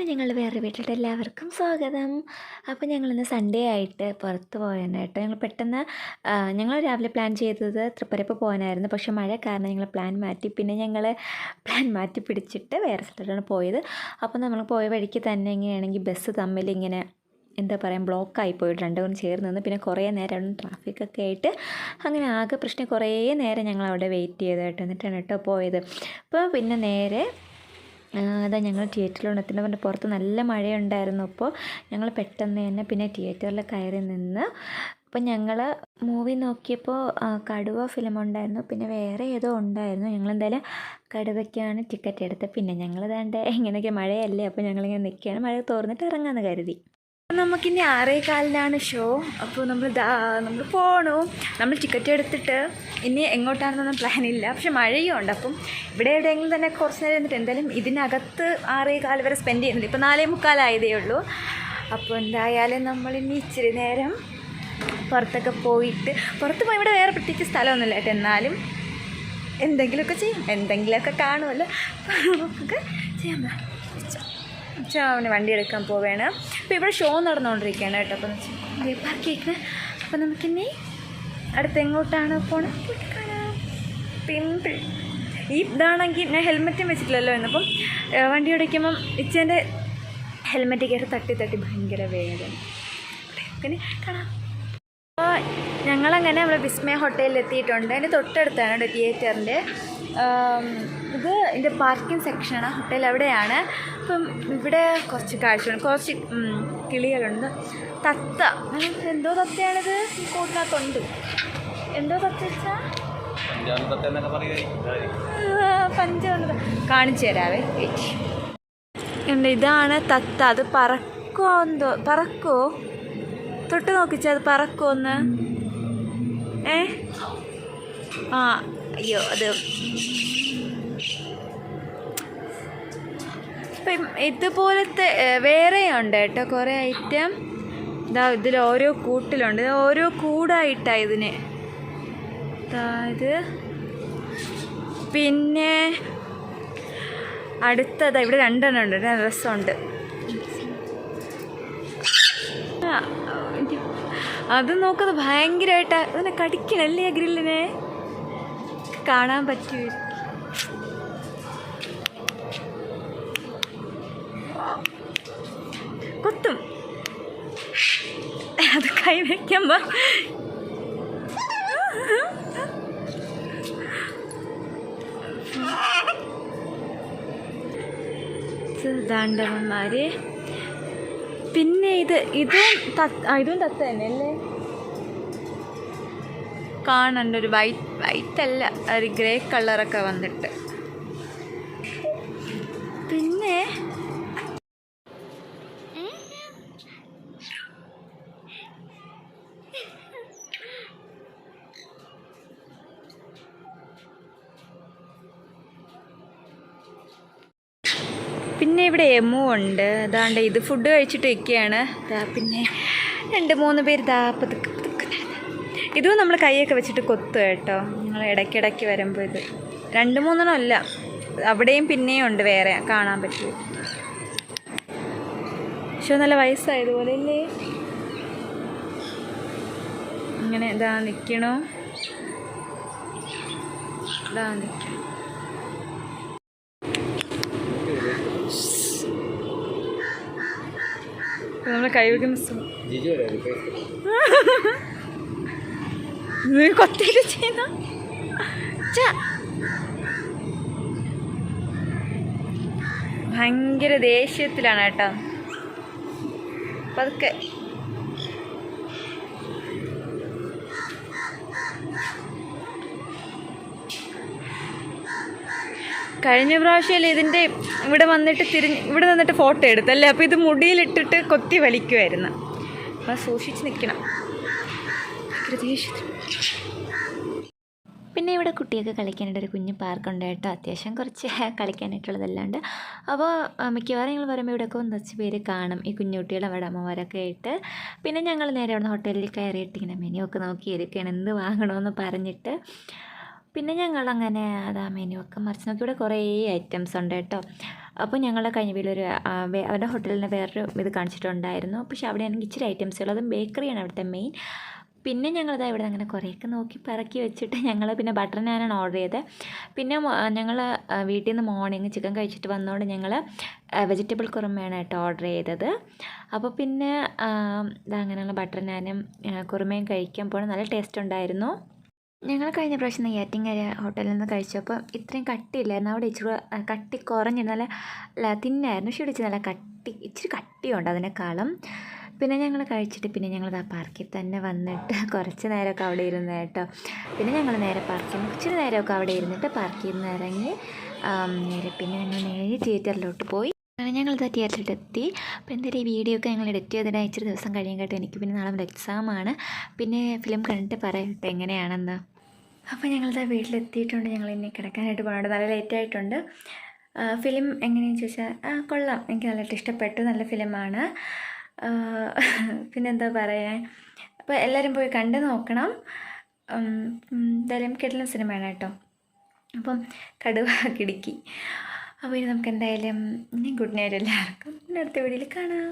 ഞങ്ങളുടെ വേറെ വീട്ടിലോട്ട് എല്ലാവർക്കും സ്വാഗതം. അപ്പോൾ ഞങ്ങളിന്ന് സൺഡേ ആയിട്ട് പുറത്ത് പോയാണ് കേട്ടോ. ഞങ്ങൾ പെട്ടെന്ന് ഞങ്ങൾ രാവിലെ പ്ലാൻ ചെയ്തത് തൃപ്പരപ്പ് പോകാനായിരുന്നു. പക്ഷേ മഴ കാരണം ഞങ്ങൾ പ്ലാൻ മാറ്റി. പിന്നെ ഞങ്ങൾ പ്ലാൻ മാറ്റി പിടിച്ചിട്ട് വേറെ സ്ഥലത്താണ് പോയത്. അപ്പോൾ നമ്മൾ പോയ വഴിക്ക് തന്നെ ഇങ്ങനെയാണെങ്കിൽ ബസ് തമ്മിൽ ഇങ്ങനെ എന്താ പറയുക ബ്ലോക്കായി പോയിട്ട് രണ്ടും ചേർന്ന് നിന്ന് പിന്നെ കുറേ നേരം അവിടെ ട്രാഫിക്കൊക്കെ ആയിട്ട് അങ്ങനെ ആകെ പ്രശ്നം കുറേ നേരം ഞങ്ങൾ അവിടെ വെയിറ്റ് ചെയ്ത് കേട്ടോ. എന്നിട്ടാണ് കേട്ടോ പോയത്. അപ്പോൾ പിന്നെ നേരെ അതാ ഞങ്ങൾ തിയേറ്ററിൽ എത്തുന്ന പറഞ്ഞാൽ പുറത്ത് നല്ല മഴയുണ്ടായിരുന്നു. അപ്പോൾ ഞങ്ങൾ പെട്ടെന്ന് തന്നെ പിന്നെ തിയേറ്ററിൽ കയറി നിന്ന് അപ്പോൾ ഞങ്ങൾ മൂവി നോക്കിയപ്പോൾ കടുവ ഫിലിം ഉണ്ടായിരുന്നു, പിന്നെ വേറെ ഏതോ ഉണ്ടായിരുന്നു. ഞങ്ങളെന്തായാലും കടുവയ്ക്കാണ് ടിക്കറ്റ് എടുത്തത്. പിന്നെ ഞങ്ങൾ വേണ്ട ഇങ്ങനെയൊക്കെ മഴയല്ലേ, അപ്പോൾ ഞങ്ങളിങ്ങനെ നിൽക്കുകയാണ്. മഴ തോർന്നിട്ട് ഇറങ്ങാമെന്ന് കരുതി. നമുക്കിനി 6:15 ഷോ. അപ്പോൾ നമ്മൾ പോകണു. നമ്മൾ ടിക്കറ്റ് എടുത്തിട്ട് ഇനി എങ്ങോട്ടാണെന്നൊന്നും പ്ലാനില്ല. പക്ഷെ മഴയും ഉണ്ട്. അപ്പം ഇവിടെ എവിടെയെങ്കിലും തന്നെ കുറച്ച് നേരം ഇരുന്നിട്ട് എന്തായാലും ഇതിനകത്ത് 6:15 വരെ സ്പെൻഡ് ചെയ്യുന്നില്ല. ഇപ്പോൾ 4:45 ഉള്ളൂ. അപ്പോൾ എന്തായാലും നമ്മളിനി ഇച്ചിരി നേരം പുറത്തൊക്കെ പോയിട്ട് പുറത്ത് പോയി ഇവിടെ വേറെ പ്രത്യേകിച്ച് സ്ഥലമൊന്നുമില്ല കേട്ടോ. എന്നാലും എന്തെങ്കിലുമൊക്കെ ചെയ്യും, എന്തെങ്കിലുമൊക്കെ കാണുമല്ലോ, നമുക്കൊക്കെ ചെയ്യാൻ പറ്റും. അവന് വണ്ടി എടുക്കാൻ പോവുകയാണ്. അപ്പോൾ ഇവിടെ ഷോ നടന്നുകൊണ്ടിരിക്കുകയാണ് കേട്ടോ. അപ്പോൾ പാർക്കിയേക്ക്. അപ്പോൾ നമുക്കിനി അടുത്ത് എങ്ങോട്ടാണ് പോകണം പോയിട്ട് കാണാം. പിമ്പിൾ ഈ ഇതാണെങ്കിൽ ഞാൻ ഹെൽമെറ്റും വെച്ചിട്ടില്ലല്ലോ എന്നപ്പം വണ്ടി ഓടിക്കുമ്പം ഇച്ചേൻ്റെ ഹെൽമെറ്റ് കയറി തട്ടി ഭയങ്കര വേദന. പിന്നെ കാണാം. അപ്പോൾ ഞങ്ങളങ്ങനെ നമ്മൾ വിസ്മയ ഹോട്ടലിൽ എത്തിയിട്ടുണ്ട്. അതിൻ്റെ തൊട്ടടുത്താണ് കേട്ടോ തിയേറ്ററിൻ്റെ. ഇത് ഇതിൻ്റെ പാർക്കിംഗ് സെക്ഷനാണ്. ഹോട്ടൽ അവിടെയാണ്. അപ്പം ഇവിടെ കുറച്ച് കാഴ്ചകൾ, കുറച്ച് കിളികളുണ്ട്. തത്ത, എന്തോ തത്തയാണിത് കൂട്ടിനകത്തുണ്ട്. എന്തോ തത്ത വെച്ചാൽ പഞ്ചവ കാണിച്ചു തരാവേ. ഇതാണ് തത്ത. അത് പറക്കുമോ എന്തോ, പറക്കുമോ? തൊട്ട് നോക്കിച്ചാൽ അത് പറക്കുമോ ഒന്ന്? അയ്യോ അത് ഇപ്പം ഇതുപോലത്തെ വേറെയുണ്ട് കേട്ടോ കുറേ ഐറ്റം. ഇതാ ഇതിൽ ഓരോ കൂട്ടിലുണ്ട്. ഇത് ഓരോ കൂടായിട്ടാണ് ഇതിന്. അതായത് പിന്നെ അടുത്തതാ ഇവിടെ 2 ഉണ്ട്. രസമുണ്ട്. അത് നോക്കുന്നത് ഭയങ്കരമായിട്ട് അതിനെ കടിക്കണല്ലേ ഗ്രില്ലിനെ. കാണാൻ പറ്റും. കൊത്തും. അത് കൈ വയ്ക്കുമ്പോ ദാണ്ടവന്മാര്. പിന്നെ ഇതും തത്ത തന്നെ അല്ലേ? കാണണ്ട ഒരു വൈറ്റ് അല്ല, ഒരു ഗ്രേ കളറൊക്കെ വന്നിട്ട്. പിന്നെ ഇവിടെ എമു ഉണ്ട്. അതാണ്ട് ഇത് ഫുഡ് കഴിച്ചിട്ട് ഇരിക്കുകയാണ്. പിന്നെ 2-3 പേര് പതുക്കെ ഇതും നമ്മൾ കൈയൊക്കെ വെച്ചിട്ട് കൊത്തു കേട്ടോ. ഞങ്ങൾ ഇടയ്ക്കിടയ്ക്ക് വരുമ്പോൾ ഇത് 2-3 അല്ല, അവിടെയും പിന്നെയും ഉണ്ട് വേറെ കാണാൻ പറ്റും. പക്ഷെ നല്ല വയസ്സായതുപോലെ അല്ലേ. ഇങ്ങനെ ഇതാ നിൽക്കണോ, ഇതാ നിൽക്കണം. നമ്മൾ കൈ വയ്ക്കുന്ന കൊത്തിയിട്ട് ചെയ്യുന്ന ഭയങ്കര ദേഷ്യത്തിലാണ് കേട്ടോ. പതുക്കെ കഴിഞ്ഞ പ്രാവശ്യമല്ലേ ഇതിൻ്റെ ഇവിടെ വന്നിട്ട് ഇവിടെ നിന്നിട്ട് ഫോട്ടോ എടുത്തല്ലേ. അപ്പോൾ ഇത് മുടിയിലിട്ടിട്ട് കൊത്തി വലിക്കുമായിരുന്നു. അപ്പോൾ സൂക്ഷിച്ച് നിൽക്കണം. പിന്നെ ഇവിടെ കുട്ടികൾക്ക് കളിക്കാനായിട്ട് ഒരു കുഞ്ഞ് പാർക്കുണ്ട് കേട്ടോ. അത്യാവശ്യം കുറച്ച് കളിക്കാനായിട്ടുള്ളതല്ലാണ്ട്. അപ്പോൾ മിക്കവാറും ഞങ്ങൾ വരുമ്പോൾ ഇവിടെയൊക്കെ കുറച്ച് പേര് കാണും, ഈ കുഞ്ഞുകുട്ടികളും അവിടെ അമ്മമാരൊക്കെ ആയിട്ട്. പിന്നെ ഞങ്ങൾ നേരെ അവിടെ നിന്ന് ഹോട്ടലിൽ കയറിയിട്ട് ഇങ്ങനെ മെനു ഒക്കെ നോക്കിയിരിക്കുകയാണ് എന്ത് വാങ്ങണമെന്ന് പറഞ്ഞിട്ട്. പിന്നെ ഞങ്ങളങ്ങനെ അതാ മെനു ഒക്കെ മറിച്ച് നോക്കി. ഇവിടെ കുറേ ഐറ്റംസ് ഉണ്ട് കേട്ടോ. അപ്പോൾ ഞങ്ങളുടെ കഴിഞ്ഞ വീട്ടിലൊരു അവരുടെ ഹോട്ടലിന് വേറൊരു ഇത് കാണിച്ചിട്ടുണ്ടായിരുന്നു. പക്ഷേ അവിടെയാണെങ്കിൽ ഇച്ചിരി ഐറ്റംസുകൾ, അതും ബേക്കറിയാണ് അവിടുത്തെ മെയിൻ. പിന്നെ ഞങ്ങളിതാ ഇവിടെ അങ്ങനെ കുറേയൊക്കെ നോക്കി പറക്കി വെച്ചിട്ട് ഞങ്ങൾ പിന്നെ ബട്ടർ നാനാണ് ഓർഡർ ചെയ്തത്. പിന്നെ ഞങ്ങൾ വീട്ടിൽ നിന്ന് മോർണിംഗ് ചിക്കൻ കഴിച്ചിട്ട് വന്നതുകൊണ്ട് ഞങ്ങൾ വെജിറ്റബിൾ കുറുമയാണ് കേട്ടോ ഓർഡർ ചെയ്തത്. അപ്പോൾ പിന്നെ അങ്ങനെയുള്ള ബട്ടർ നാനും കുറുമയും കഴിക്കാൻ പോകണം. നല്ല ടേസ്റ്റ് ഉണ്ടായിരുന്നു. ഞങ്ങൾ കഴിഞ്ഞ പ്രാവശ്യം നെയ്യാറ്റിൻകര ഹോട്ടലിൽ നിന്ന് കഴിച്ചപ്പോൾ ഇത്രയും കട്ടിയില്ലായിരുന്നു. അവിടെ ഇച്ചിരി കട്ടി കുറഞ്ഞിരുന്നു, നല്ല തിന്നായിരുന്നു. പക്ഷേ ഇവിടെ നല്ല ഇച്ചിരി കട്ടിയുണ്ട് അതിനേക്കാളും. പിന്നെ ഞങ്ങൾ കഴിച്ചിട്ട് പിന്നെ ഞങ്ങൾ പാർക്കിൽ തന്നെ വന്നിട്ട് കുറച്ച് നേരമൊക്കെ അവിടെ ഇരുന്ന് കേട്ടോ. പിന്നെ ഞങ്ങൾ നേരെ പാർക്കിൽ നിന്ന് ഇച്ചിരി നേരമൊക്കെ അവിടെ ഇരുന്നിട്ട് പാർക്കിൽ നിന്ന് ഇറങ്ങി പിന്നെ ഞങ്ങൾ നേരെ തിയേറ്ററിലോട്ട് പോയി. അങ്ങനെ ഞങ്ങളിത് തിയേറ്ററിലെത്തി. അപ്പോൾ എന്തായാലും ഈ വീഡിയോ ഒക്കെ ഞങ്ങൾ എഡിറ്റ് ചെയ്തിട്ട് ഇച്ചിരി ദിവസം കഴിയാൻ കേട്ടോ. എനിക്ക് പിന്നെ നാളെ മുതൽ എക്സാമാണ്. പിന്നെ ഫിലിം കണ്ടിട്ട് പറയട്ടെ എങ്ങനെയാണെന്ന്. അപ്പോൾ ഞങ്ങളിത് വീട്ടിലെത്തിയിട്ടുണ്ട്. ഞങ്ങൾ ഇനി കിടക്കാനായിട്ട് പോകണുണ്ട്. നല്ല ലേറ്റ് ആയിട്ടുണ്ട്. ഫിലിം എങ്ങനെയാണെന്ന് ചോദിച്ചാൽ കൊള്ളാം, എനിക്ക് നല്ലതായിട്ട് ഇഷ്ടപ്പെട്ടു. നല്ല ഫിലിമാണ്. പിന്നെന്താ പറയാൻ, അപ്പോൾ എല്ലാവരും പോയി കണ്ടു നോക്കണം. എന്തായാലും കിടലൻ സിനിമയാണ് കേട്ടോ. അപ്പം കടുവ കിടുക്കി. അപ്പോൾ ഇനി നമുക്ക് എന്തായാലും ഇനി ഗുഡ് നൈറ്റ് എല്ലാവർക്കും. പിന്നെ അടുത്ത വീഡിയോയിൽ കാണാം.